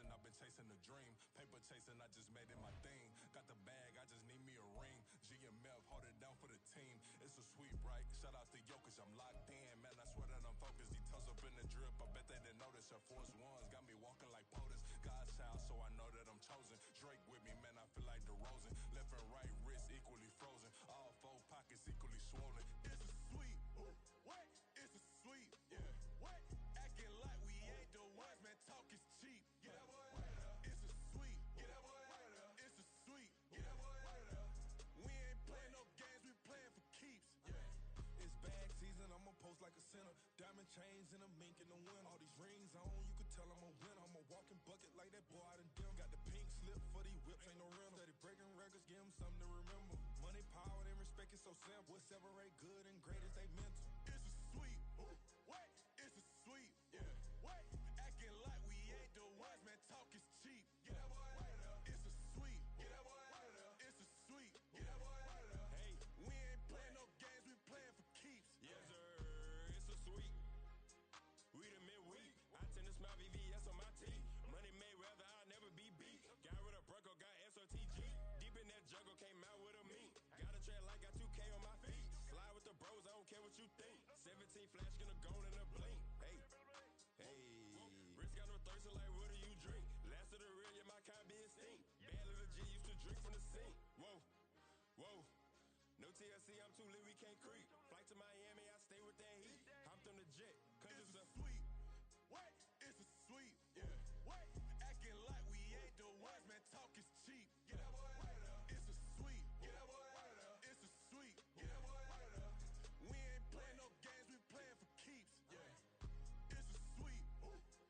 chasing, I've been chasing a dream. Paper chasing, I just made it my thing. Got the bag, I just need me a ring. GMF, hold it down for the team. It's a sweep, right? Shout out to Jokic, I'm locked in. Man, I swear that I'm focused. He toes up in the drip, I bet they didn't notice. Air Force Ones got me walking like POTUS. God's child, so I know that I'm chosen. Drake with me, man, I feel like DeRozan. Left and right wrist equally frozen. All four pockets equally swollen. It's a sweep. What? It's a sweep. Yeah. What? Acting like we ain't the ones, man. Talk is cheap. Get that boy out of there. It's a sweep. Get that boy out of there. It's a sweep. Get that boy out of there. We ain't playing no games, we playing for keeps. Yeah. It's bag season, I'ma post like a sinner. Diamond chains and a mink in the wind. All these rings on, you could tell I'm a winner. I'm a walking bucket like that boy out in dim. Got the pink slip for these whips, ain't no rental. Steady breaking records, give them something to remember. Money, power, and respect is so simple. What separate good and great is they mental. It's a sweep. What? It's a sweep. Yeah. What? Acting like we ain't the ones, man. Talk is cheap. Get that boy out of there. It's a sweep. Get that boy out of there. It's a sweep. Get that boy out of there. Hey, we ain't playing no games, we playing for keeps. Yes, sir. It's a sweep. We the midweek. I tend to smile VVS on my teeth. Money made rather I'll never be beat. Got rid of Bronco, got SOTG. Deep in that jungle, came out with a mink. Got a track like got 2K on my feet. Slide with the bros, I don't care what you think. 17 flash, gonna go in a blink. Hey. Hey, Rich got no thirst, like what do you drink? Last of the real, yeah, my kind be extinct. Bad little G used to drink from the sink. Whoa, whoa. No TLC, I'm too lit, we can't creep. Flight to Miami, I stay with that heat. Hopped on the jet, cause it's a sweep. What? It's a sweep. Yeah. What? Acting like we ain't the ones, man. Talk is cheap. Get that boy out of there. It's a sweep. Get that boy out of there. It's a sweep. Get that boy out of there. We ain't playing no games, we playing for keeps. Yeah. It's a sweep.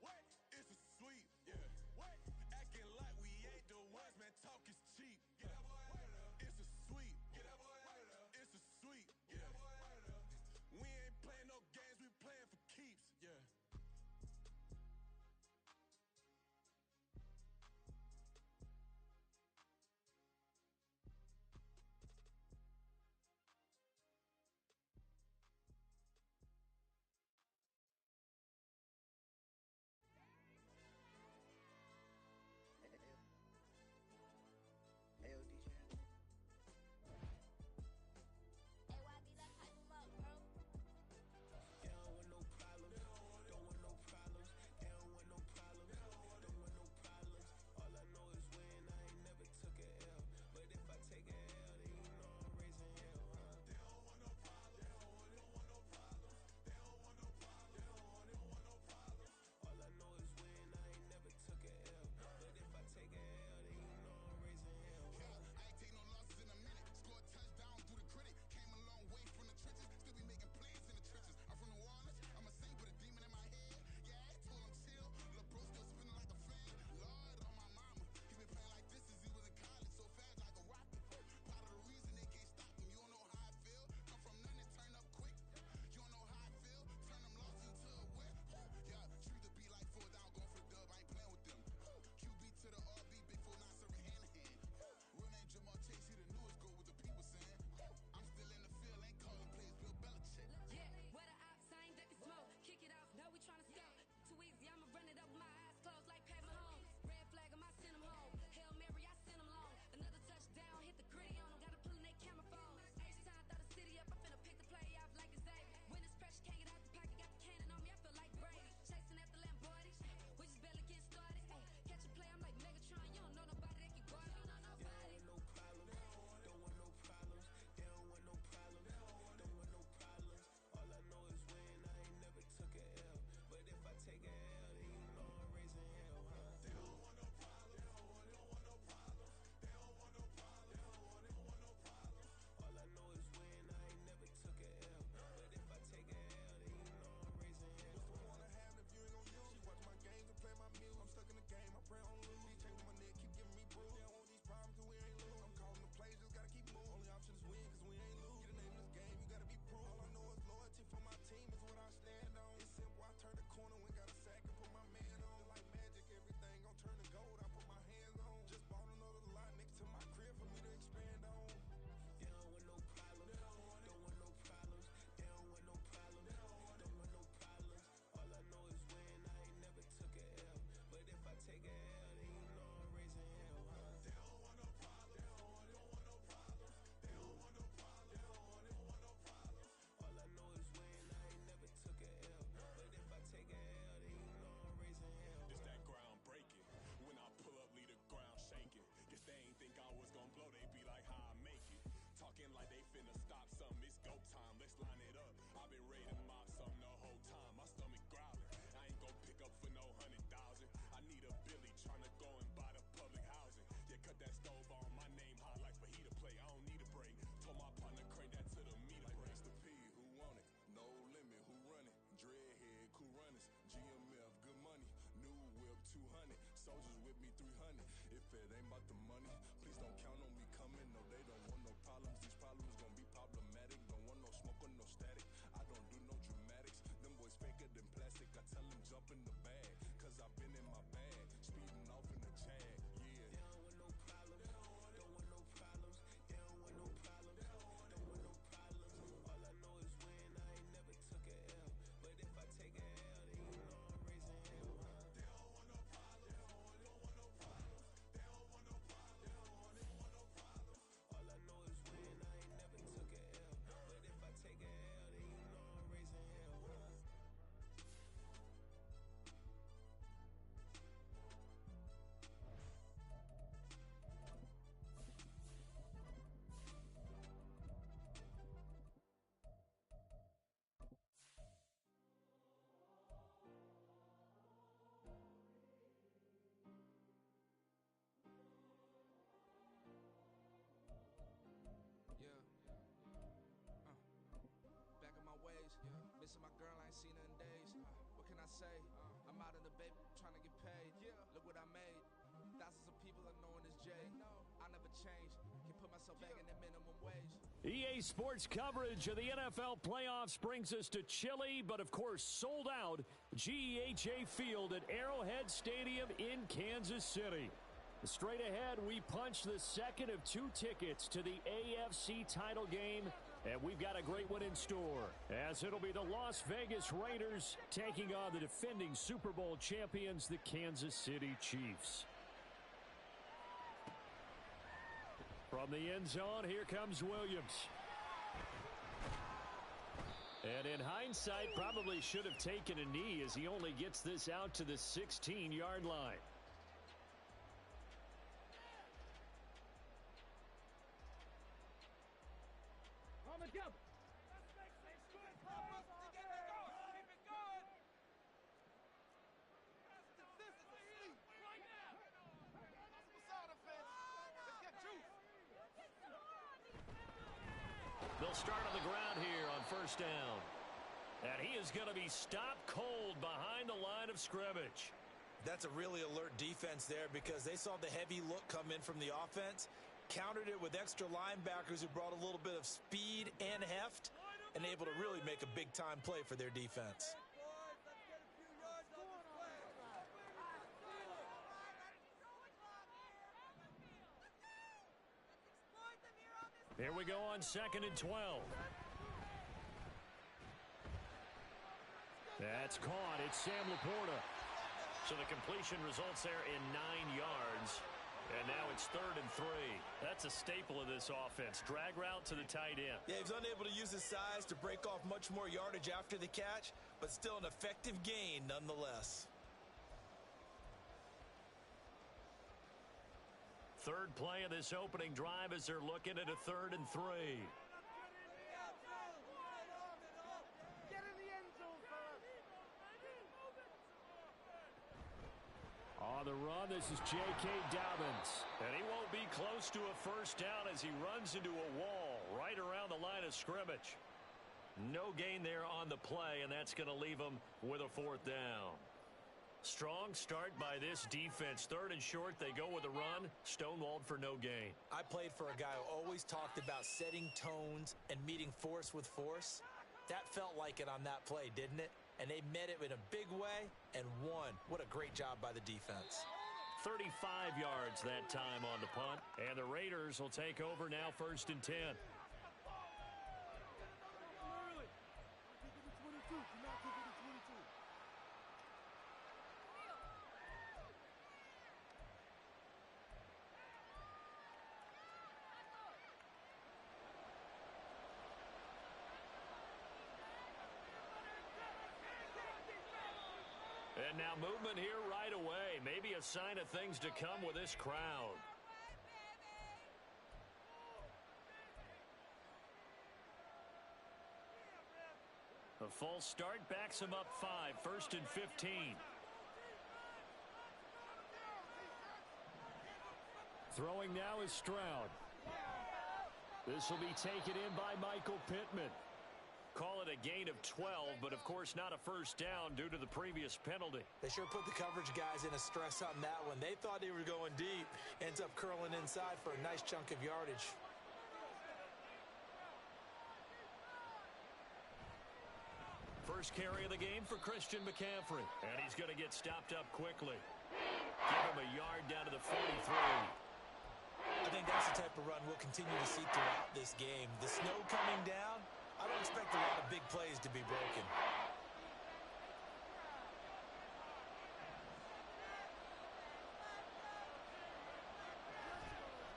What? It's a sweep. Yeah. What? Acting like we ain't the ones, man. Talk is cheap. Get that boy out of there. Stove on my name hot like fajita plate. I don't need a break. Told my partner crank that to the meter break. Mr. P, who want it? No limit, who run it? Dreadhead, cool runners. GMF, good money. New whip, 200. Soldiers with me, 300. If it ain't about the money, please don't count on me coming. No, they don't want no problems. These problems gon' be problematic. Don't want no smoke or no static. I don't do no dramatics. Them boys faker than plastic. I tell them jump in the bag, cause I've been in my bag. Speeding off in the Jag, yeah. They don't want no problems. Don't want no problems. They don't want no problems. Don't want no problems. All I know is win. I ain't never took a L. But if I take a L, then you know I'm raising hell. They don't want no problems. Don't want no problems. They don't want no problems. They don't want no problems. All I know is win. I ain't never took a L. But if I take a L, then you know I'm raising hell. Back in my ways, missing my girl, I ain't seen her in days. What can I say? I'm out in the baby, trying to get paid. Look what I made. Thousands of people are knowing this Jay. I never change. Can put myself back in the minimum wage. EA Sports coverage of the NFL playoffs brings us to chilly, but of course sold out GEHA Field at Arrowhead Stadium in Kansas City. Straight ahead, we punch the second of two tickets to the AFC title game, and we've got a great one in store, as it'll be the Las Vegas Raiders taking on the defending Super Bowl champions, the Kansas City Chiefs. From the end zone, here comes Williams. And in hindsight, probably should have taken a knee as he only gets this out to the 16-yard line. They'll start on the ground here on first down. And he is going to be stopped cold behind the line of scrimmage. That's a really alert defense there because they saw the heavy look come in from the offense, countered it with extra linebackers who brought a little bit of speed and heft, and able to really make a big-time play for their defense. Here we go on 2nd and 12. That's caught. It's Sam Laporta. So the completion results there in 9 yards. And now it's 3rd and 3. That's a staple of this offense. Drag route to the tight end. Yeah, he's unable to use his size to break off much more yardage after the catch, but still an effective gain nonetheless. Third play of this opening drive as they're looking at a 3rd and 3. On the run, this is J.K. Dobbins. And he won't be close to a first down as he runs into a wall right around the line of scrimmage. No gain there on the play, and that's going to leave him with a 4th down. Strong start by this defense. 3rd and short, they go with a run. Stonewalled for no gain. I played for a guy who always talked about setting tones and meeting force with force. That felt like it on that play, didn't it? And they met it in a big way and won. What a great job by the defense. 35 yards that time on the punt. And the Raiders will take over now 1st and 10. And now movement here right away. Maybe a sign of things to come with this crowd. A false start backs him up 5. 1st and 15. Throwing now is Stroud. This will be taken in by Michael Pittman. Call it a gain of 12, but of course not a first down due to the previous penalty. They sure put the coverage guys in a stress on that one. They thought they were going deep. Ends up curling inside for a nice chunk of yardage. First carry of the game for Christian McCaffrey. And he's going to get stopped up quickly. Give him a yard down to the 43. I think that's the type of run we'll continue to see throughout this game. The snow coming down, I don't expect a lot of big plays to be broken.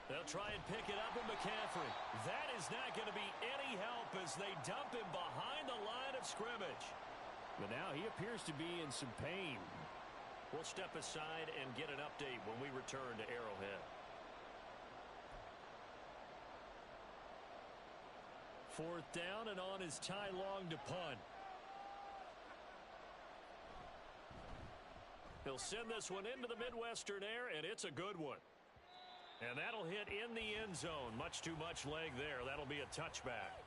They'll try and pick it up with McCaffrey. That is not going to be any help as they dump him behind the line of scrimmage. But now he appears to be in some pain. We'll step aside and get an update when we return to Arrowhead. Fourth down, and on is Ty Long to punt. He'll send this one into the Midwestern air, and it's a good one. And that'll hit in the end zone. Much too much leg there. That'll be a touchback.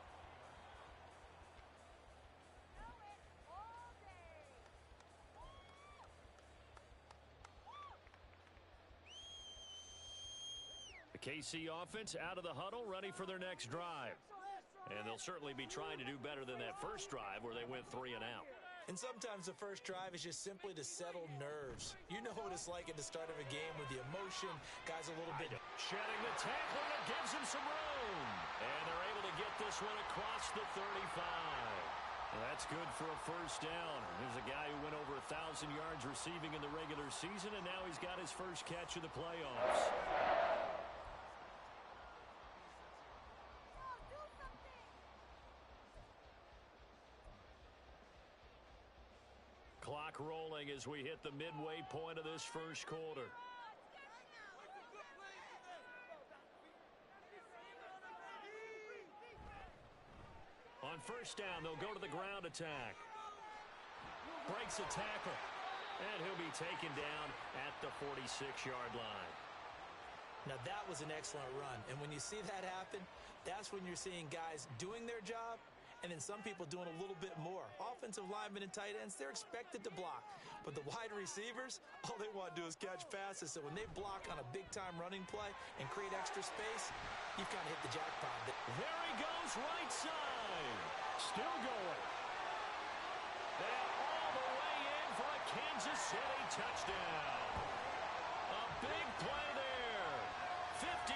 The KC offense out of the huddle, ready for their next drive. And they'll certainly be trying to do better than that first drive where they went 3 and out. And sometimes the first drive is just simply to settle nerves. You know what it's like at the start of a game with the emotion. Guys a little bit. Shedding the tackle, and it gives him some room. And they're able to get this one across the 35. Well, that's good for a first down. Here's a guy who went over 1,000 yards receiving in the regular season, and now he's got his first catch of the playoffs. Clock rolling as we hit the midway point of this first quarter. On first down, they'll go to the ground attack. Breaks a tackle. And he'll be taken down at the 46-yard line. Now that was an excellent run. And when you see that happen, that's when you're seeing guys doing their job and then some people doing a little bit more. Offensive linemen and tight ends, they're expected to block. But the wide receivers, all they want to do is catch passes. So when they block on a big-time running play and create extra space, you've kind of hit the jackpot. There he goes, right side. Still going. And all the way in for a Kansas City touchdown. A big play there. 54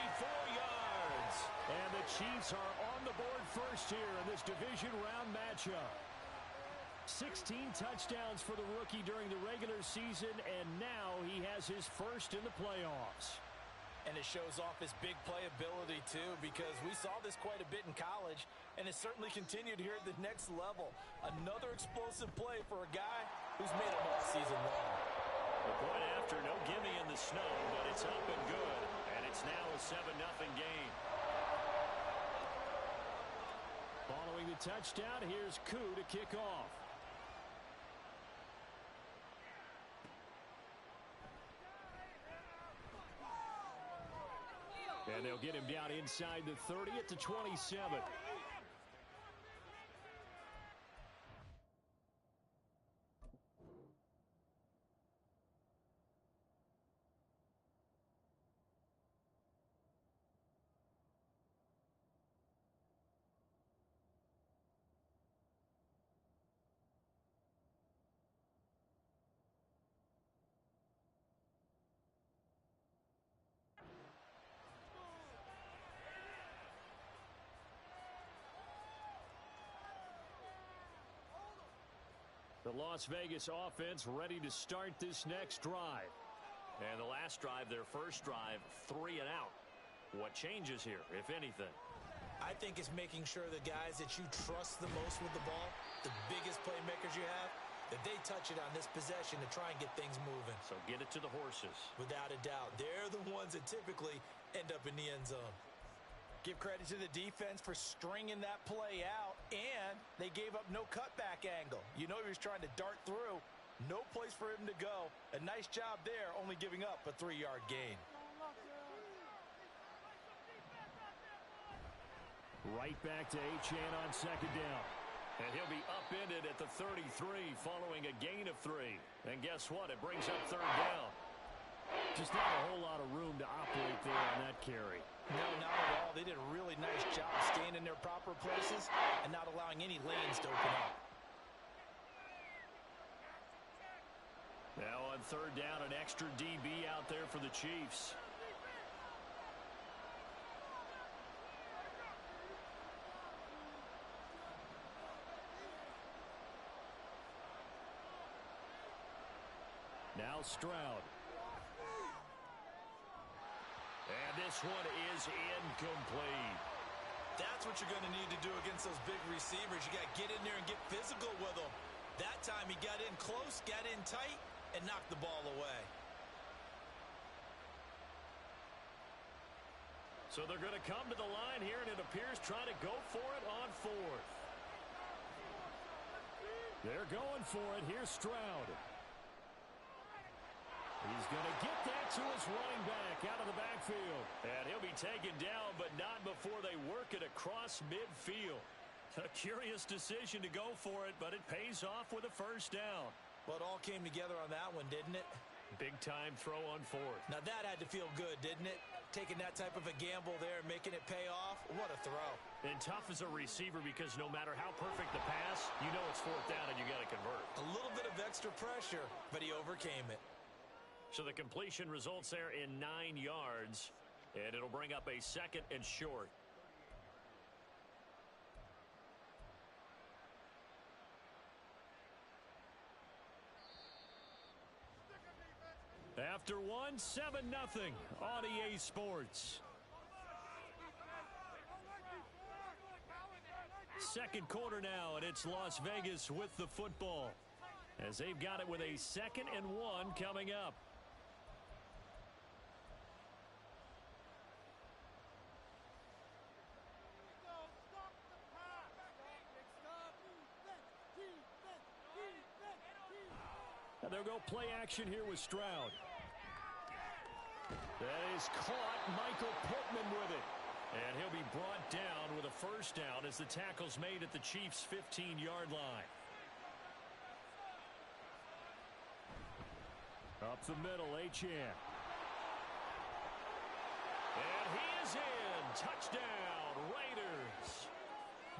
yards. And the Chiefs are on the board first here in this division round matchup. 16 touchdowns for the rookie during the regular season, and now he has his first in the playoffs. And it shows off his big playability, too, because we saw this quite a bit in college, and it certainly continued here at the next level. Another explosive play for a guy who's made them all season long. The point after, no gimme in the snow, but it's up and good, and it's now a 7-0 game. Following the touchdown, here's Koo to kick off. And they'll get him down inside the 30 at the 27. The Las Vegas offense ready to start this next drive. And the last drive, their first drive, 3 and out. What changes here, if anything? I think it's making sure the guys that you trust the most with the ball, the biggest playmakers you have, that they touch it on this possession to try and get things moving. So get it to the horses. Without a doubt. They're the ones that typically end up in the end zone. Give credit to the defense for stringing that play out, and they gave up no cutback angle. You know he was trying to dart through. No place for him to go. A nice job there, only giving up a 3-yard gain. Right back to Achane on second down. And he'll be upended at the 33 following a gain of 3. And guess what? It brings up third down. Just not a whole lot of room to operate there on that carry. No, not at all. They did a really nice job staying in their proper places and not allowing any lanes to open up. Now on third down, an extra DB out there for the Chiefs. Now Stroud. And this one is incomplete. That's what you're going to need to do against those big receivers. You got to get in there and get physical with them. That time he got in close, got in tight, and knocked the ball away. So they're going to come to the line here, and it appears trying to go for it on fourth. They're going for it. Here's Stroud. He's going to get that to his running back out of the backfield. And he'll be taken down, but not before they work it across midfield. A curious decision to go for it, but it pays off with a first down. Well, it all came together on that one, didn't it? Big-time throw on fourth. Now that had to feel good, didn't it? Taking that type of a gamble there and making it pay off. What a throw. And tough as a receiver because no matter how perfect the pass, you know it's fourth down and you got to convert. A little bit of extra pressure, but he overcame it. So the completion results there in 9 yards, and it'll bring up a second and short. After one, 7-0 on EA Sports. Second quarter now, and it's Las Vegas with the football, as they've got it with a 2nd and 1 coming up. And they'll go play action here with Stroud. That is caught. Michael Pittman with it. And he'll be brought down with a first down as the tackle's made at the Chiefs' 15-yard line. Up the middle, Achane. And he is in. Touchdown, Raiders.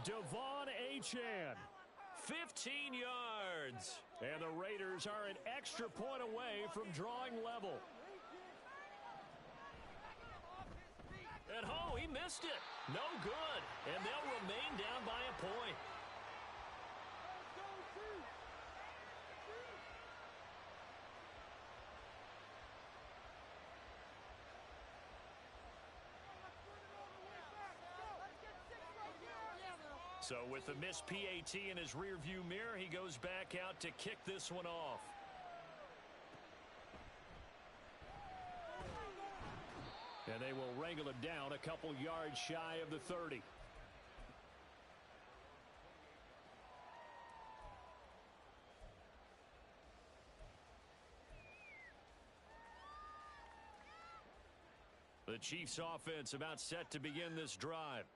Devon Achane. 15 yards. And the Raiders are an extra point away from drawing level. And he missed it. No good. And they'll remain down by a point. So with the missed PAT in his rearview mirror, he goes back out to kick this one off. And they will wrangle him down a couple yards shy of the 30. The Chiefs offense about set to begin this drive.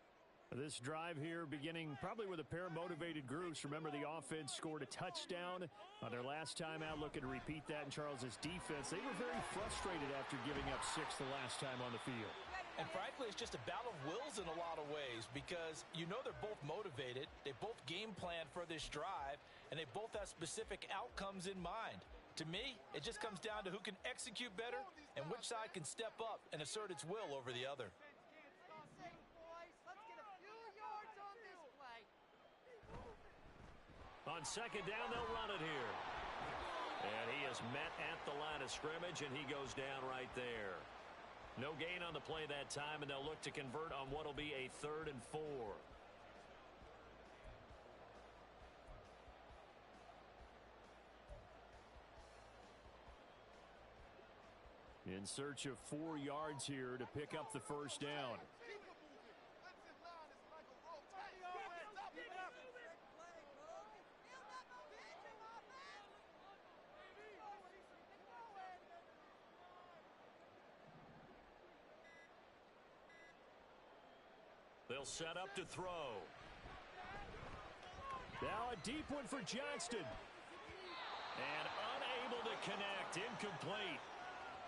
This drive here beginning probably with a pair of motivated groups. Remember, the offense scored a touchdown on their last time out. Looking to repeat that in Charles's defense. They were very frustrated after giving up 6 the last time on the field. And frankly, it's just a battle of wills in a lot of ways because you know they're both motivated. They both game plan for this drive, and they both have specific outcomes in mind. To me, it just comes down to who can execute better and which side can step up and assert its will over the other. On second down, they'll run it here. And he is met at the line of scrimmage, and he goes down right there. No gain on the play that time, and they'll look to convert on what will be a 3rd and 4. In search of 4 yards here to pick up the first down. They'll They'll set up to throw. Now a deep one for Johnston. And unable to connect. Incomplete.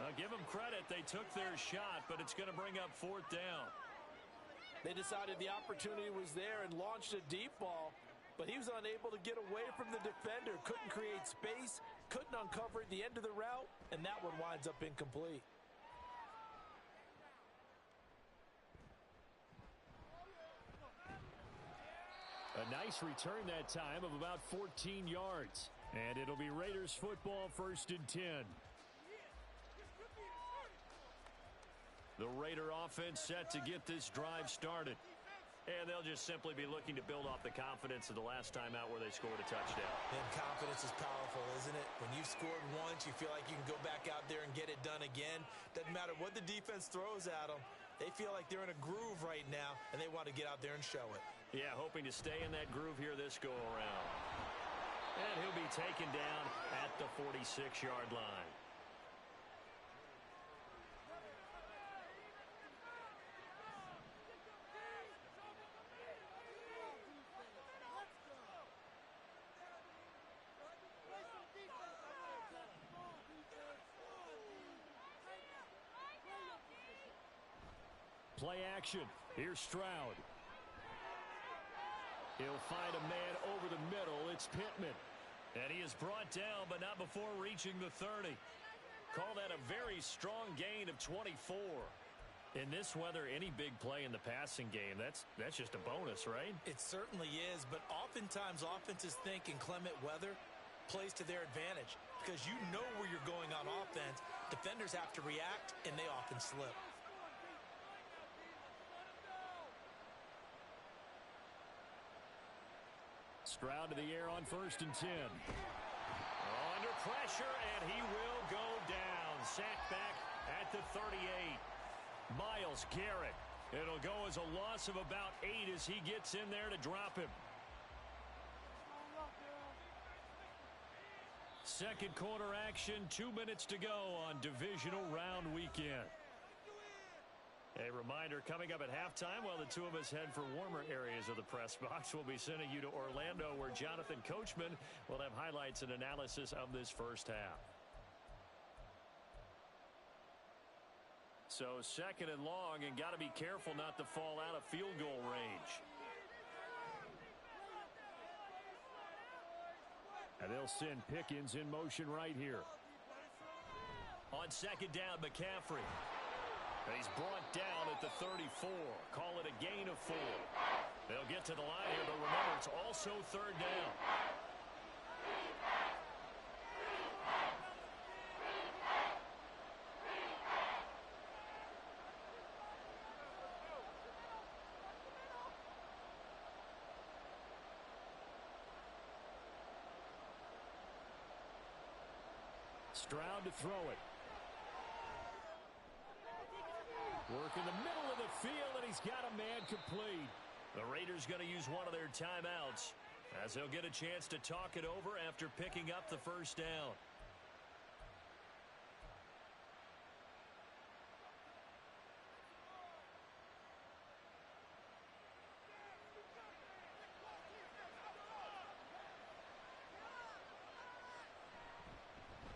I'll give them credit. They took their shot, but it's going to bring up fourth down. They decided the opportunity was there and launched a deep ball, but he was unable to get away from the defender. Couldn't create space, couldn't uncover the end of the route, and that one winds up incomplete. A nice return that time of about 14 yards. And it'll be Raiders football, 1st and 10. The Raider offense set to get this drive started. And they'll just simply be looking to build off the confidence of the last time out where they scored a touchdown. And confidence is powerful, isn't it? When you've scored once, you feel like you can go back out there and get it done again. Doesn't matter what the defense throws at them. They feel like they're in a groove right now, and they want to get out there and show it. Yeah, hoping to stay in that groove here this go-around. And he'll be taken down at the 46-yard line. Play action. Here's Stroud. He'll find a man over the middle. It's Pittman. And he is brought down, but not before reaching the 30. Call that a very strong gain of 24. In this weather, any big play in the passing game, that's just a bonus, right? It certainly is, but oftentimes offenses think inclement weather plays to their advantage because you know where you're going on offense. Defenders have to react, and they often slip. Stroud to the air on 1st and 10. Under pressure, and he will go down. Sacked back at the 38. Myles Garrett. It'll go as a loss of about 8 as he gets in there to drop him. Second quarter action, 2 minutes to go on Divisional Round weekend. A reminder, coming up at halftime, while the two of us head for warmer areas of the press box, we'll be sending you to Orlando, where Jonathan Coachman will have highlights and analysis of this first half. So 2nd and long, and got to be careful not to fall out of field goal range. And they'll send Pickens in motion right here. On 2nd down, McCaffrey. He's brought down at the 34. Call it a gain of 4. They'll get to the line here, but remember, it's also 3rd down. Stroud to throw it. Work in the middle of the field, and he's got a man complete. The Raiders going to use one of their timeouts as they'll get a chance to talk it over after picking up the first down.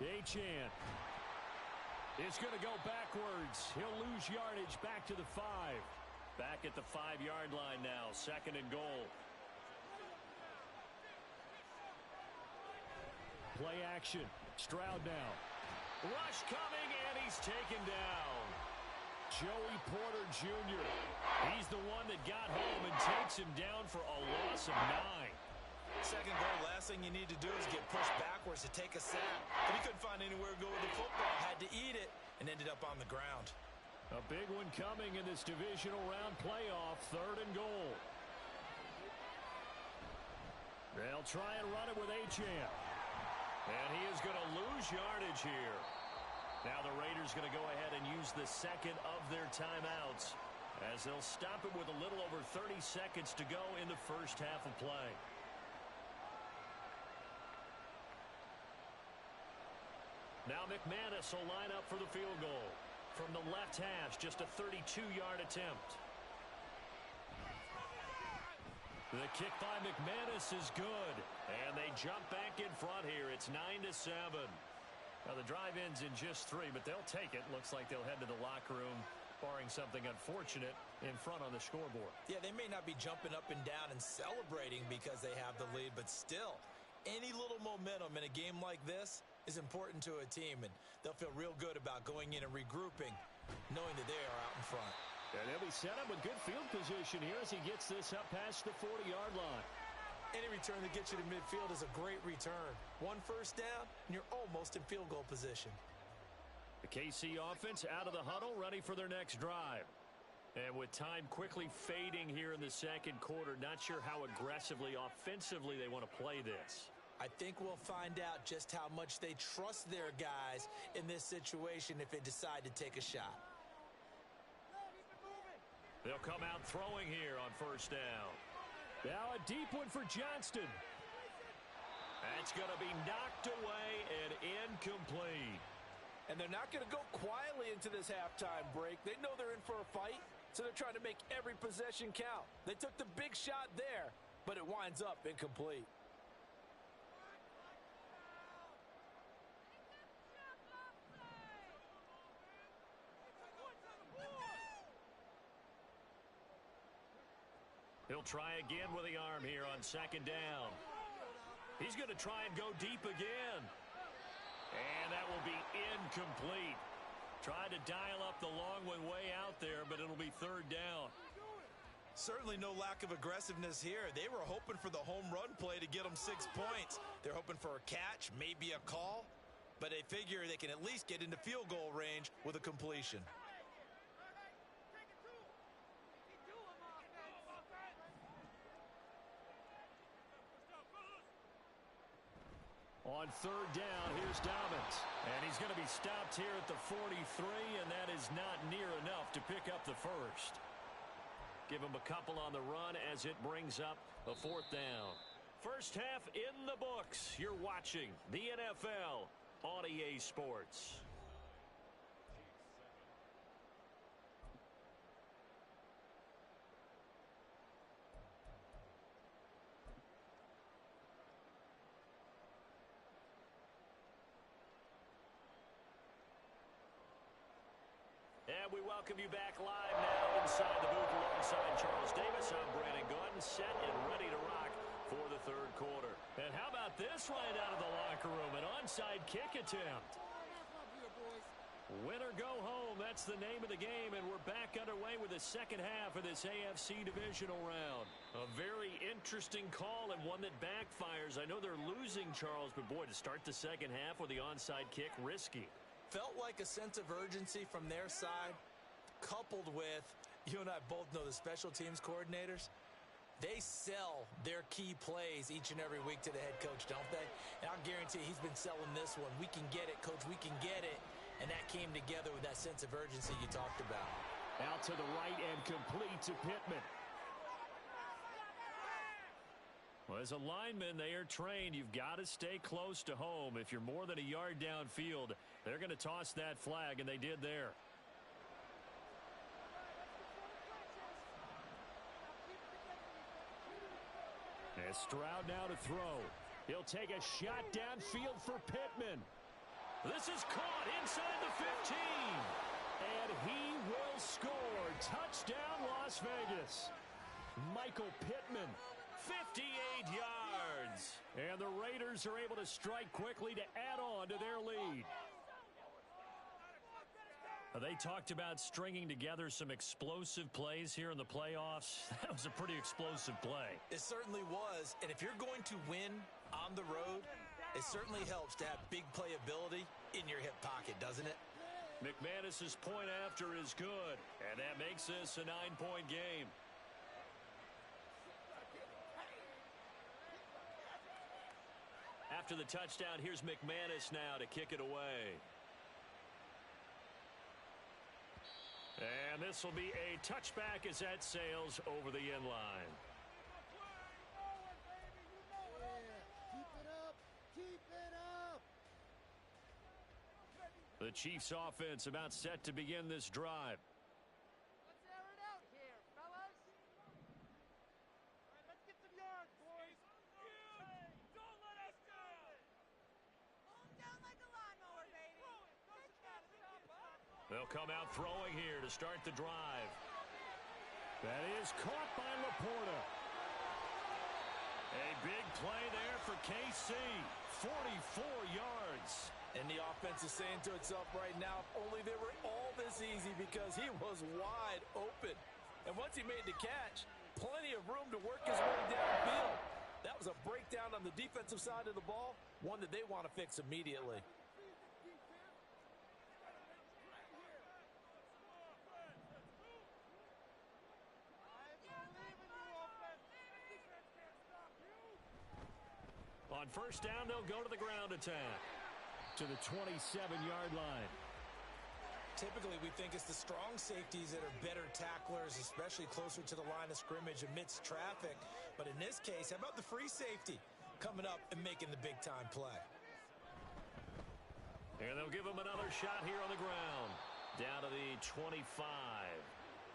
Achane is going to go backwards. He'll lose yardage back to the 5. Back at the 5-yard line now. 2nd and goal. Play action. Stroud now. Rush coming, and he's taken down. Joey Porter Jr. He's the one that got home and takes him down for a loss of 9. Second goal, last thing you need to do is get pushed backwards to take a sack. But he couldn't find anywhere to go with the football. Had to eat it and ended up on the ground. A big one coming in this Divisional Round playoff. 3rd and goal. They'll try and run it with Achane. And he is going to lose yardage here. Now the Raiders going to go ahead and use the 2nd of their timeouts as they'll stop it with a little over 30 seconds to go in the first half of play. Now McManus will line up for the field goal. From the left hash, just a 32-yard attempt. The kick by McManus is good. And they jump back in front here. It's 9-7. Now the drive ends in just 3, but they'll take it. Looks like they'll head to the locker room, barring something unfortunate, in front on the scoreboard. Yeah, they may not be jumping up and down and celebrating because they have the lead, but still, any little momentum in a game like this is important to a team, and they'll feel real good about going in and regrouping, knowing that they are out in front. And he'll be set up with good field position here as he gets this up past the 40-yard line. Any return that gets you to midfield is a great return. 1 first down, and you're almost in field goal position. The KC offense out of the huddle, ready for their next drive. And with time quickly fading here in the second quarter, not sure how aggressively, offensively they want to play this. I think we'll find out just how much they trust their guys in this situation if they decide to take a shot. They'll come out throwing here on first down. Now a deep one for Johnston. That's going to be knocked away and incomplete. And they're not going to go quietly into this halftime break. They know they're in for a fight, so they're trying to make every possession count. They took the big shot there, but it winds up incomplete. He'll try again with the arm here on second down. He's going to try and go deep again. And that will be incomplete. Tried to dial up the long one way out there, but it'll be third down. Certainly no lack of aggressiveness here. They were hoping for the home run play to get them 6 points. They're hoping for a catch, maybe a call, but they figure they can at least get into field goal range with a completion. On third down, here's Dobbins. And he's going to be stopped here at the 43, and that is not near enough to pick up the first. Give him a couple on the run as it brings up a fourth down. First half in the books. You're watching the NFL on EA Sports. And we welcome you back live now inside the booth alongside Charles Davis. I'm Brandon Gordon, set and ready to rock for the third quarter. And how about this right out of the locker room? An onside kick attempt. Win or go home, that's the name of the game, and we're back underway with the second half of this AFC Divisional Round. A very interesting call and one that backfires. I know they're losing, Charles, but boy, to start the second half with the onside kick, risky. Felt like a sense of urgency from their side, coupled with, you and I both know the special teams coordinators, they sell their key plays each and every week to the head coach, don't they? And I'll guarantee he's been selling this one. We can get it, coach, we can get it. And that came together with that sense of urgency you talked about. Out to the right and complete to Pittman. Well, as a lineman, they are trained. You've got to stay close to home. If you're more than a yard downfield, they're going to toss that flag, and they did there. And Stroud now to throw. He'll take a shot downfield for Pittman. This is caught inside the 15. And he will score. Touchdown, Las Vegas. Michael Pittman. 58 yards. And the Raiders are able to strike quickly to add on to their lead. They talked about stringing together some explosive plays here in the playoffs. That was a pretty explosive play. It certainly was. And if you're going to win on the road, it certainly helps to have big playability in your hip pocket, doesn't it? McManus's point after is good. And that makes this a 9-point game. After the touchdown, here's McManus now to kick it away. And this will be a touchback as that sails over the end line. The Chiefs offense about set to begin this drive. Let's air it out here, fellas. All right, let's get some They'll come out throwing here to start the drive. That is caught by Laporta. A big play there for KC. 44 yards. And the offense is saying to itself right now, if only they were all this easy, because he was wide open. And once he made the catch, plenty of room to work his way downfield. That was a breakdown on the defensive side of the ball, one that they want to fix immediately. On first down, they'll go to the ground attack to the 27-yard line. Typically, we think it's the strong safeties that are better tacklers, especially closer to the line of scrimmage amidst traffic. But in this case, how about the free safety coming up and making the big-time play? And they'll give him another shot here on the ground. Down to the 25.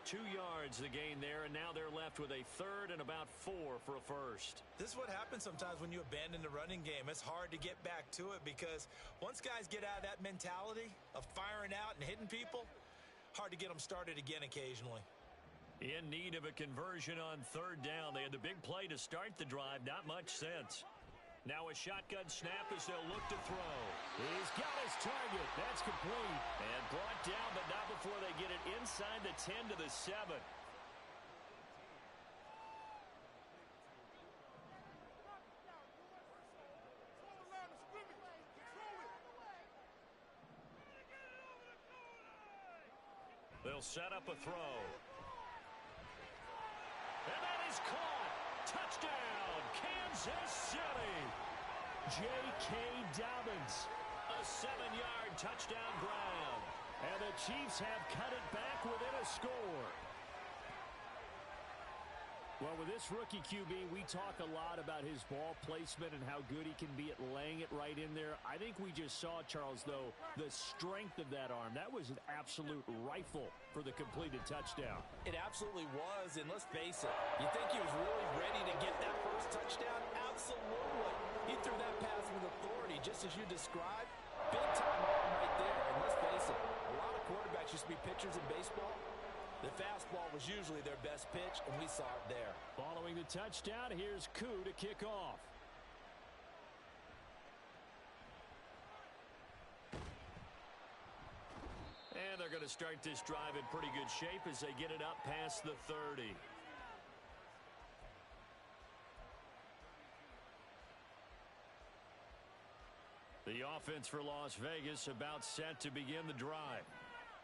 2 yards the gain there, and now they're left with a third and about 4 for a first. This is what happens sometimes when you abandon the running game. It's hard to get back to it because once guys get out of that mentality of firing out and hitting people, hard to get them started again occasionally. In need of a conversion on third down. They had the big play to start the drive. Not much sense. Now a shotgun snap as they'll look to throw. He's got his target. That's complete. And brought down, but not before they get it inside the 10 to the 7. They'll set up a throw. And that is caught. Touchdown, Kansas City. J.K. Dobbins, a 7-yard touchdown grab. And the Chiefs have cut it back within a score. Well, with this rookie QB, we talk a lot about his ball placement and how good he can be at laying it right in there. I think we just saw, Charles, though, the strength of that arm. That was an absolute rifle for the completed touchdown. It absolutely was, and let's face it, you think he was really ready to get that first touchdown? Absolutely. He threw that pass with authority, just as you described. Big-time arm right there, and let's face it, a lot of quarterbacks used to be pitchers in baseball. The fastball was usually their best pitch, and we saw it there. Following the touchdown, here's Koo to kick off. And they're going to start this drive in pretty good shape as they get it up past the 30. The offense for Las Vegas about set to begin the drive.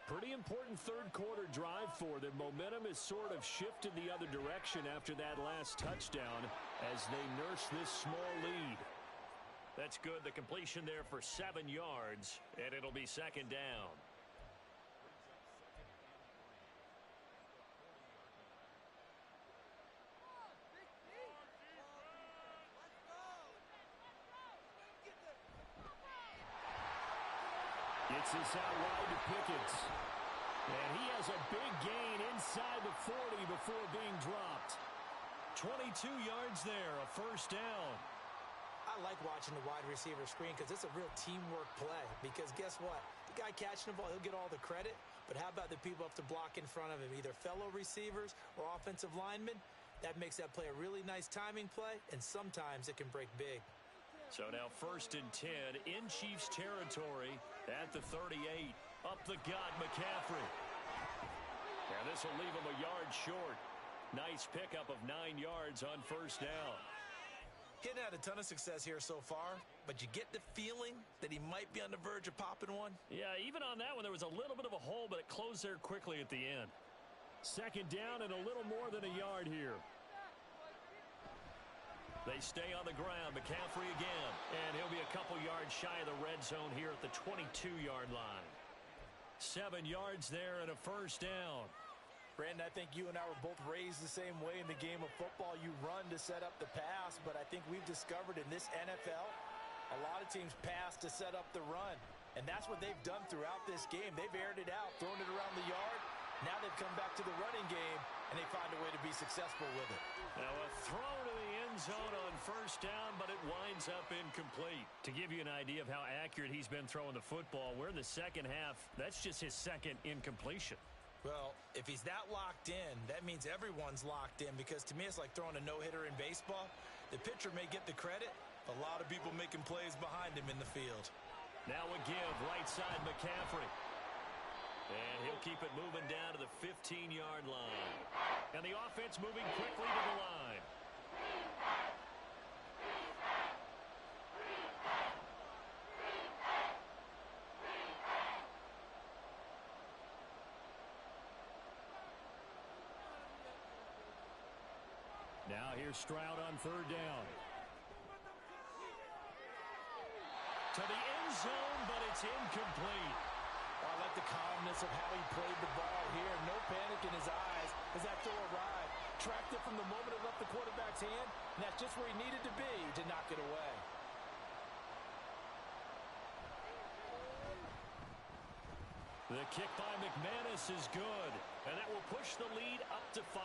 Pretty important third quarter drive for them. Momentum has sort of shifted the other direction after that last touchdown as they nurse this small lead. That's good. The completion there for 7 yards, and it'll be second down. Gets this out wide to Pickens. And he has a big gain inside the 40 before being dropped. 22 yards there, a first down. I like watching the wide receiver screen because it's a real teamwork play. Because guess what? The guy catching the ball, he'll get all the credit. But how about the people up to block in front of him, either fellow receivers or offensive linemen? That makes that play a really nice timing play, and sometimes it can break big. So now 1st and 10 in Chiefs territory at the 38. Up the gut, McCaffrey. And this will leave him a yard short. Nice pickup of 9 yards on first down. He hadn't had a ton of success here so far, but you get the feeling that he might be on the verge of popping one. Yeah, even on that one, there was a little bit of a hole, but it closed there quickly at the end. Second down and a little more than a yard here. They stay on the ground. McCaffrey again. And he'll be a couple yards shy of the red zone here at the 22-yard line. 7 yards there and a first down. Brandon, I think you and I were both raised the same way in the game of football. You run to set up the pass, but I think we've discovered in this NFL, a lot of teams pass to set up the run. And that's what they've done throughout this game. They've aired it out, thrown it around the yard. Now they've come back to the running game, and they find a way to be successful with it. Now a throw to the end end zone on first down, but it winds up incomplete. To give you an idea of how accurate he's been throwing the football, we're in the second half. That's just his second incompletion. Well, if he's that locked in, that means everyone's locked in, because to me it's like throwing a no-hitter in baseball. The pitcher may get the credit, but a lot of people making plays behind him in the field. Now a give, right side McCaffrey. And he'll keep it moving down to the 15-yard line. And the offense moving quickly to the line. Now here's Stroud on third down. To the end zone, but it's incomplete. I like the calmness of how he played the ball here. No panic in his eyes as that throw arrived. Tracked it from the moment it left the quarterback's hand, and that's just where he needed to be to knock it away. The kick by McManus is good, and that will push the lead up to 5.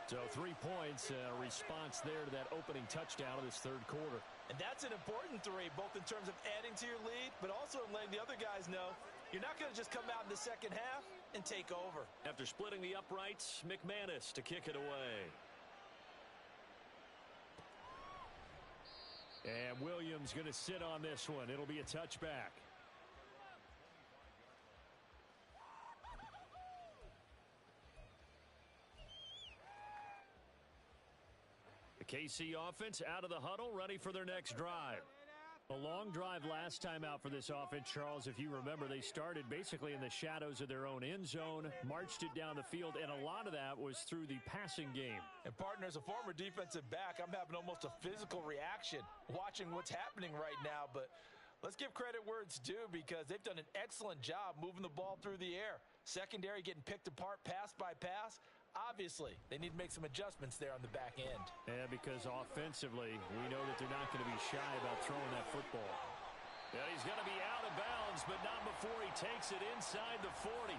So 3 points, response there to that opening touchdown of this third quarter. And that's an important 3, both in terms of adding to your lead, but also in letting the other guys know you're not going to just come out in the second half and take over. After splitting the uprights, McManus to kick it away. And Williams going to sit on this one. It'll be a touchback. KC offense out of the huddle, ready for their next drive. A long drive last time out for this offense, Charles. If you remember, they started basically in the shadows of their own end zone, marched it down the field, and a lot of that was through the passing game. And partner, as a former defensive back, I'm having almost a physical reaction watching what's happening right now. But let's give credit where it's due, because they've done an excellent job moving the ball through the air. Secondary getting picked apart pass by pass. Obviously, they need to make some adjustments there on the back end. Yeah, because offensively, we know that they're not going to be shy about throwing that football. And he's going to be out of bounds, but not before he takes it inside the 40.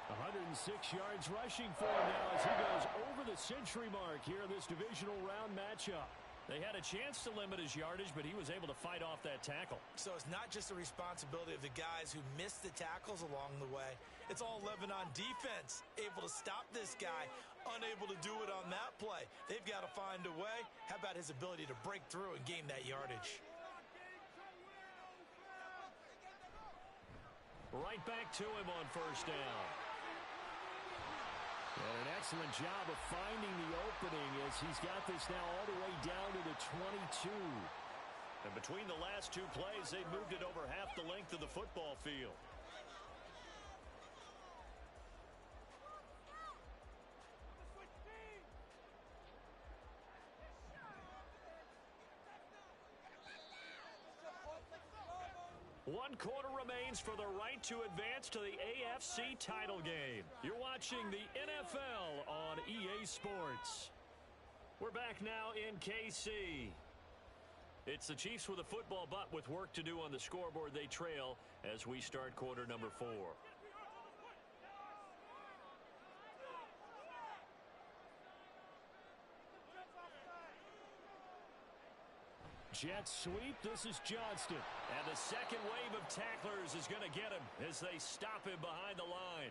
106 yards rushing for him now as he goes over the century mark here in this divisional round matchup. They had a chance to limit his yardage, but he was able to fight off that tackle. So it's not just the responsibility of the guys who missed the tackles along the way. It's all 11 on defense, able to stop this guy, unable to do it on that play. They've got to find a way. How about his ability to break through and gain that yardage? Right back to him on first down. And an excellent job of finding the opening as he's got this now all the way down to the 22. And between the last 2 plays, they moved it over half the length of the football field. One quarter remains for the right to advance to the AFC title game. You're watching the NFL on EA Sports. We're back now in KC. It's the Chiefs with a football, but with work to do on the scoreboard, they trail as we start quarter number 4. Jet sweep. This is Johnston. And the second wave of tacklers is going to get him as they stop him behind the line.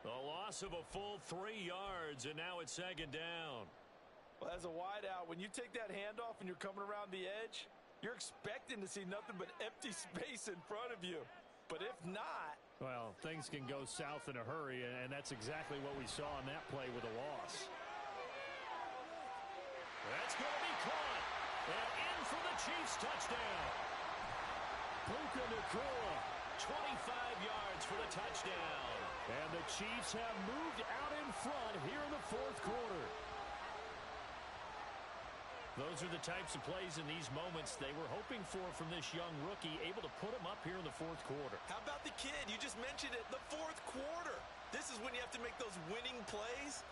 A loss of a full 3 yards, and now it's second down. Well, as a wideout, when you take that handoff and you're coming around the edge, you're expecting to see nothing but empty space in front of you. But if not... Well, things can go south in a hurry, and that's exactly what we saw on that play with a loss. That's going to be caught. And in for the Chiefs touchdown. Puka Nacua, 25 yards for the touchdown. And the Chiefs have moved out in front here in the fourth quarter. Those are the types of plays in these moments they were hoping for from this young rookie, able to put him up here in the fourth quarter. How about the kid? You just mentioned it, the fourth quarter. This is when you have to make those winning plays.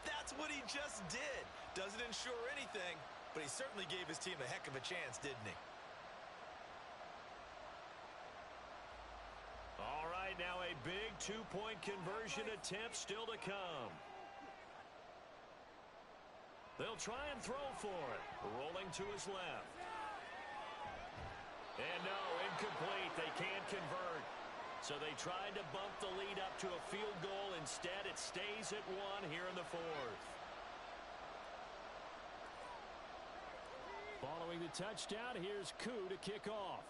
That's what he just did. Doesn't ensure anything, but he certainly gave his team a heck of a chance, didn't he? All right, now a big two-point conversion attempt still to come. They'll try and throw for it. Rolling to his left. And no, incomplete. They can't convert. So they tried to bump the lead up to a field goal. Instead, it stays at 1 here in the fourth. Following the touchdown, here's Koo to kick off.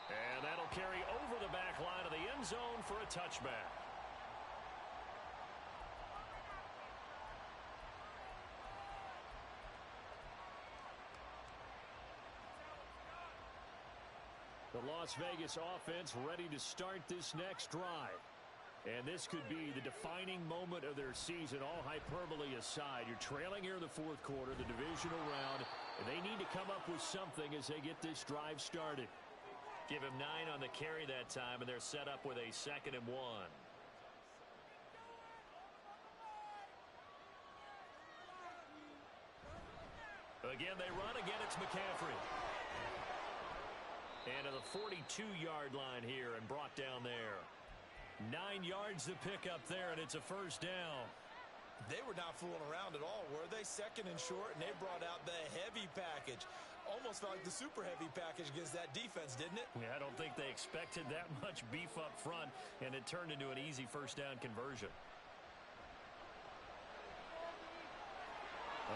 And that'll carry over the back line of the end zone for a touchback. The Las Vegas offense ready to start this next drive. And this could be the defining moment of their season, all hyperbole aside. You're trailing here in the fourth quarter, the divisional round, and they need to come up with something as they get this drive started. Give him 9 on the carry that time, and they're set up with a 2nd and 1. Again, they run. Again, it's McCaffrey. And to the 42-yard line here and brought down there. 9 yards to pick up there, and it's a first down. They were not fooling around at all, were they? 2nd and short, and they brought out the heavy package. Almost felt like the super heavy package against that defense, didn't it? Yeah, I don't think they expected that much beef up front, and it turned into an easy first down conversion.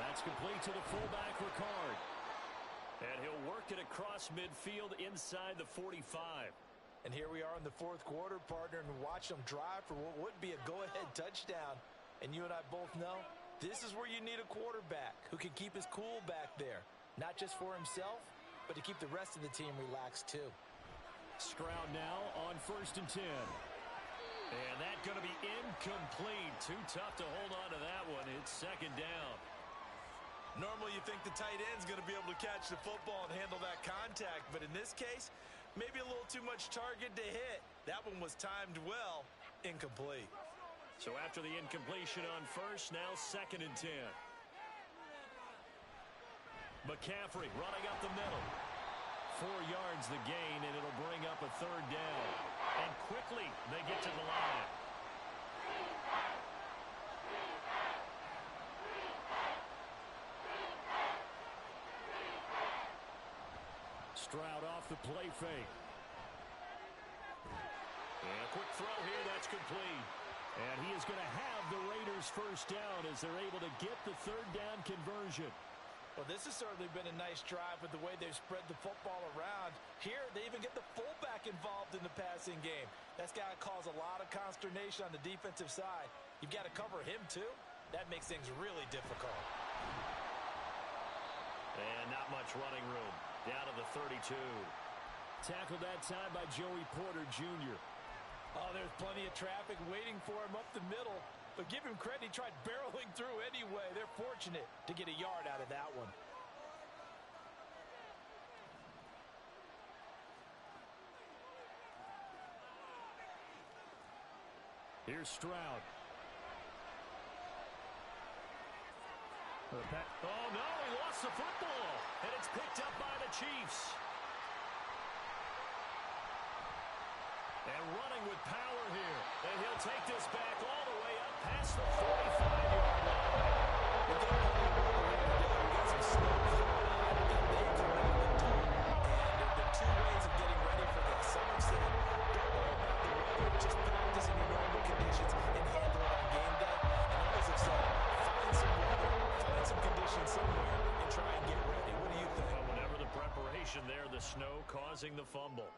That's complete to the fullback, Ricard. And he'll work it across midfield inside the 45. And here we are in the fourth quarter, partner, and watch them drive for what would be a go-ahead touchdown. And you and I both know this is where you need a quarterback who can keep his cool back there. Not just for himself, but to keep the rest of the team relaxed too. Stroud now on 1st and 10. And that's going to be incomplete. Too tough to hold on to that one. It's 2nd down. Normally you think the tight end's going to be able to catch the football and handle that contact, but in this case, maybe a little too much target to hit. That one was timed well, incomplete. So after the incompletion on 1st, now 2nd and 10. McCaffrey running up the middle. 4 yards the gain, and it'll bring up a 3rd down. And quickly they get to the line. Stroud off the play fake. And a quick throw here, that's complete. And he is going to have the Raiders first down as they're able to get the 3rd down conversion. Well, this has certainly been a nice drive with the way they've spread the football around. Here, they even get the fullback involved in the passing game. That's got to cause a lot of consternation on the defensive side. You've got to cover him, too. That makes things really difficult. And not much running room. Down to the 32. Tackled that time by Joey Porter Jr. Oh, there's plenty of traffic waiting for him up the middle. But give him credit, he tried barreling through anyway. They're fortunate to get a yard out of that one. Here's Stroud. Oh, no, he lost the football. And it's picked up by the Chiefs. And running with power here. And he'll take this back all the way up past the 45-yard line. But they're playing well here. They've got some snow coming on, and they come out and do it. And there are 2 ways of getting ready for this. Some have said, don't worry about the weather. Just practice in your normal conditions and handle it on game day. And others have said, find some weather, find some conditions somewhere, and try and get ready. What do you think? Well, whenever the preparation there, the snow causing the fumble.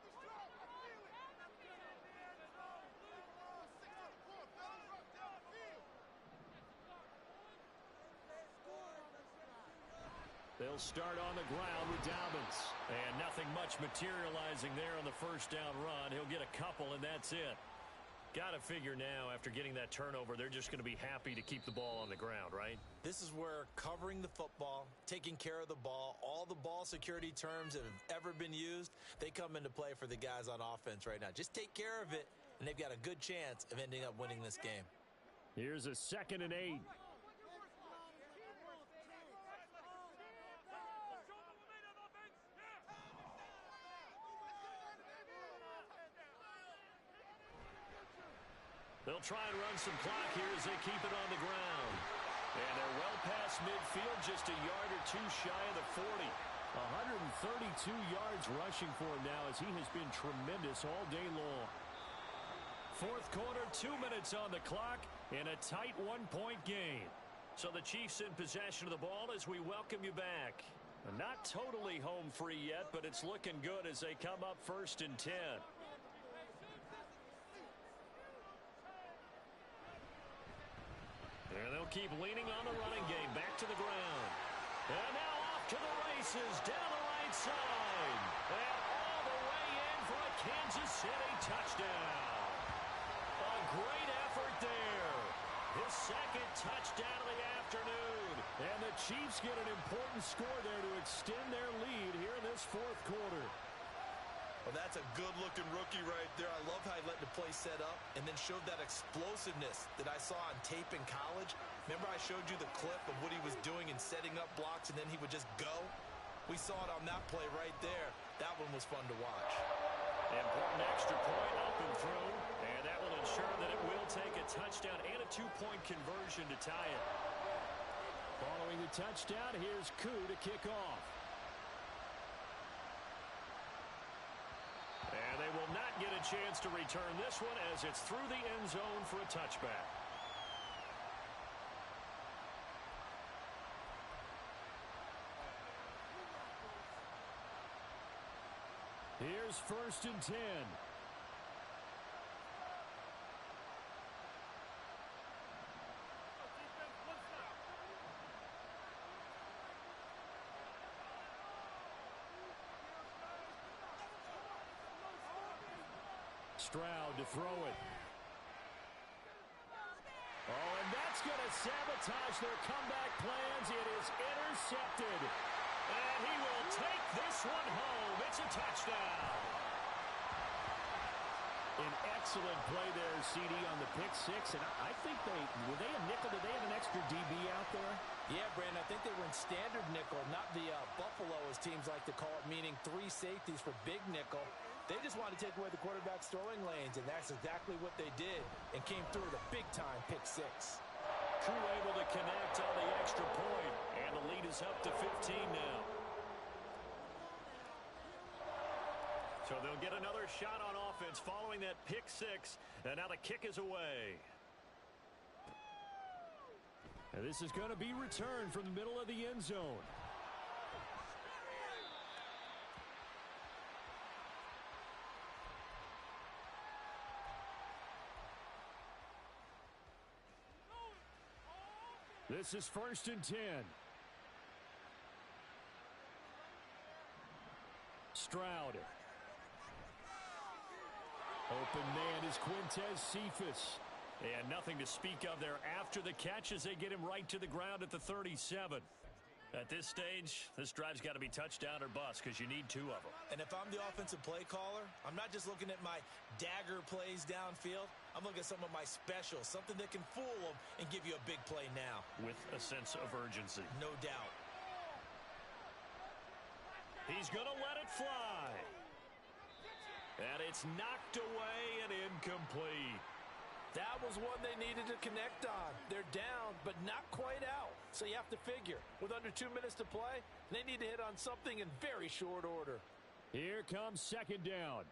They'll start on the ground with Dobbins. And nothing much materializing there on the first down run. He'll get a couple, and that's it. Got to figure now, after getting that turnover, they're just going to be happy to keep the ball on the ground, right? This is where covering the football, taking care of the ball, all the ball security terms that have ever been used, they come into play for the guys on offense right now. Just take care of it, and they've got a good chance of ending up winning this game. Here's a 2nd and 8. They'll They'll try and run some clock here as they keep it on the ground. And they're well past midfield, just a yard or two shy of the 40. 132 yards rushing for him now as he has been tremendous all day long. Fourth quarter, 2 minutes on the clock in a tight one-point game. So the Chiefs in possession of the ball as we welcome you back. Not totally home free yet, but it's looking good as they come up 1st and 10. And they'll keep leaning on the running game. Back to the ground. And now off to the races down the right side. And all the way in for a Kansas City touchdown. A great effort there. His second touchdown of the afternoon. And the Chiefs get an important score there to extend their lead here in this fourth quarter. Well, that's a good-looking rookie right there. I love how he let the play set up and then showed that explosiveness that I saw on tape in college. Remember I showed you the clip of what he was doing and setting up blocks, and then he would just go? We saw it on that play right there. That one was fun to watch. Important extra point up and through, and that will ensure that it will take a touchdown and a two-point conversion to tie it. Following the touchdown, here's Koo to kick off. And they will not get a chance to return this one as it's through the end zone for a touchback. Here's 1st and 10. Stroud to throw it. Oh, and that's going to sabotage their comeback plans. It is intercepted. And he will take this one home. It's a touchdown. An excellent play there, CD, on the pick six. And I think were they a nickel? Did they have an extra DB out there? Yeah, Brandon, I think they were in standard nickel, not the Buffalo, as teams like to call it, meaning 3 safeties for big nickel. They just wanted to take away the quarterback's throwing lanes, and that's exactly what they did and came through with a big-time pick six. Koo able to connect on the extra point, and the lead is up to 15 now. So they'll get another shot on offense following that pick six, and now the kick is away. And this is going to be returned from the middle of the end zone. This is 1st and 10. Stroud. Open man is Quintez Cephas. And nothing to speak of there after the catch as they get him right to the ground at the 37. At this stage, this drive's got to be touchdown or bust because you need 2 of them. And if I'm the offensive play caller, I'm not just looking at my dagger plays downfield. I'm looking at some of my specials, something that can fool them and give you a big play now. With a sense of urgency. No doubt. He's going to let it fly. And it's knocked away and incomplete. That was one they needed to connect on. They're down, but not quite out. So you have to figure, with under 2 minutes to play, they need to hit on something in very short order. Here comes 2nd down.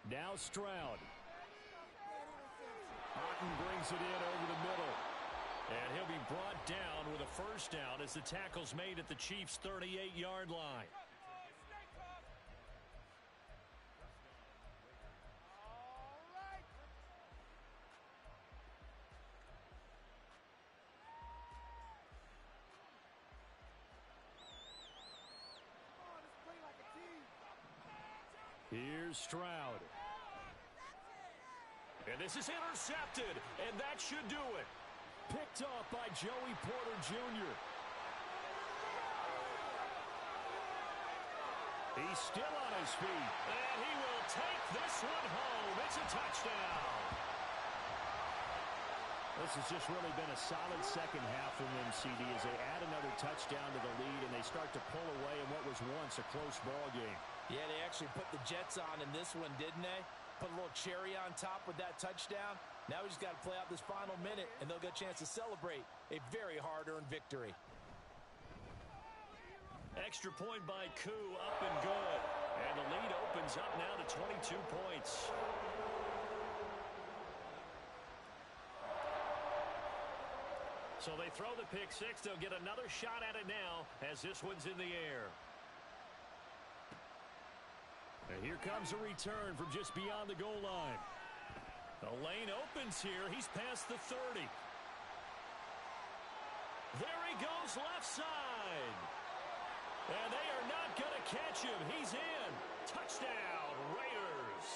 Now Stroud. Martin brings it in over the middle. And he'll be brought down with a first down as the tackle's made at the Chiefs' 38-yard line. Here's Stroud. And this is intercepted, and that should do it. Picked off by Joey Porter Jr. He's still on his feet, and he will take this one home. It's a touchdown. This has just really been a solid second half from them, CD, as they add another touchdown to the lead and they start to pull away in what was once a close ball game. Yeah, they actually put the Jets on in this one, didn't they? Put a little cherry on top with that touchdown. Now we just got to play out this final minute, and they'll get a chance to celebrate a very hard-earned victory. Extra point by Koo, up and good. And the lead opens up now to 22 points. So they throw the pick six. They'll get another shot at it now as this one's in the air. And here comes a return from just beyond the goal line. The lane opens here. He's past the 30. There he goes left side. And they are not going to catch him. He's in. Touchdown, Raiders.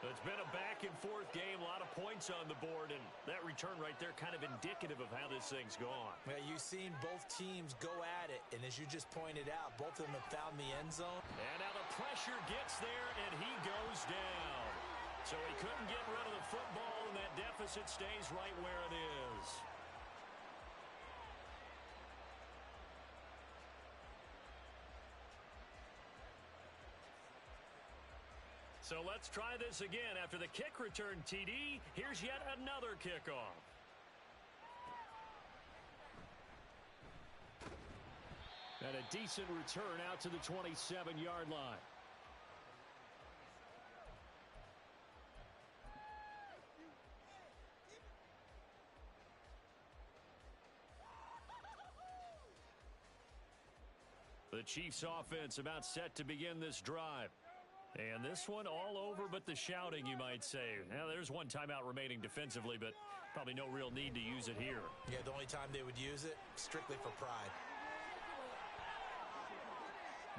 It's been a back-and-forth game, a lot of points on the board, and that return right there kind of indicative of how this thing's gone. Yeah, you've seen both teams go at it, and as you just pointed out, both of them have found the end zone. And now the pressure gets there, and he goes down. So he couldn't get rid of the football, and that deficit stays right where it is. So let's try this again. After the kick return, TD, here's yet another kickoff. And a decent return out to the 27-yard line. The Chiefs offense about set to begin this drive. And this one all over but the shouting, you might say. Now, there's one timeout remaining defensively, but probably no real need to use it here. Yeah, the only time they would use it, strictly for pride.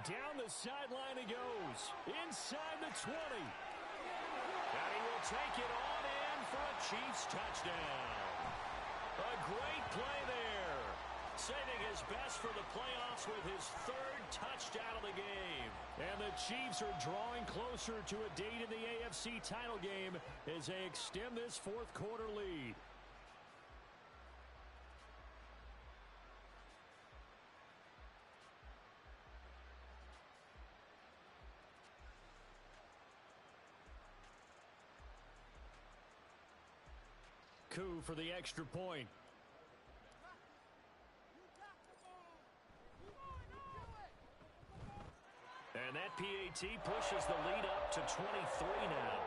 Down the sideline he goes. Inside the 20. And he will take it on in for a Chiefs touchdown. A great play there. Saving his best for the playoffs with his third touchdown of the game. And the Chiefs are drawing closer to a date in the AFC title game as they extend this fourth quarter lead. Koo for the extra point. And that PAT pushes the lead up to 23 now.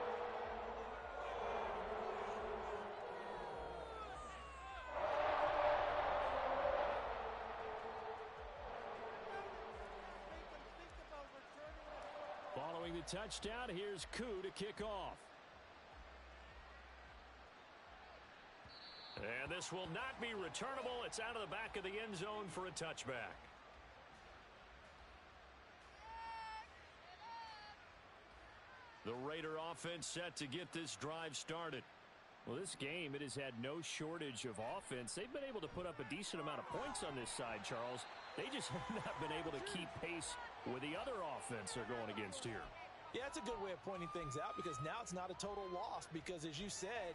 Following the touchdown, here's Koo to kick off. And this will not be returnable. It's out of the back of the end zone for a touchback. The Raider offense set to get this drive started. Well, this game, it has had no shortage of offense. They've been able to put up a decent amount of points on this side, Charles. They just have not been able to keep pace with the other offense they're going against here. Yeah, it's a good way of pointing things out because now it's not a total loss because, as you said,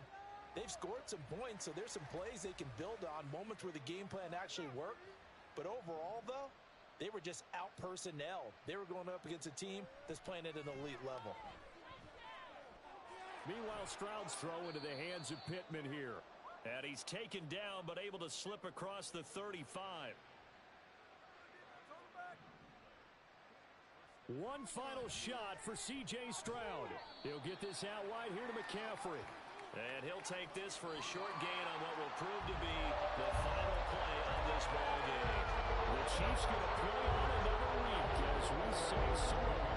they've scored some points, so there's some plays they can build on, moments where the game plan actually worked. But overall, though, they were just out-personnelled. They were going up against a team that's playing at an elite level. Meanwhile, Stroud's throw into the hands of Pittman here. And he's taken down, but able to slip across the 35. One final shot for C.J. Stroud. He'll get this out wide here to McCaffrey. And he'll take this for a short gain on what will prove to be the final play of this ball game. The Chiefs going to play on another week as we say so long.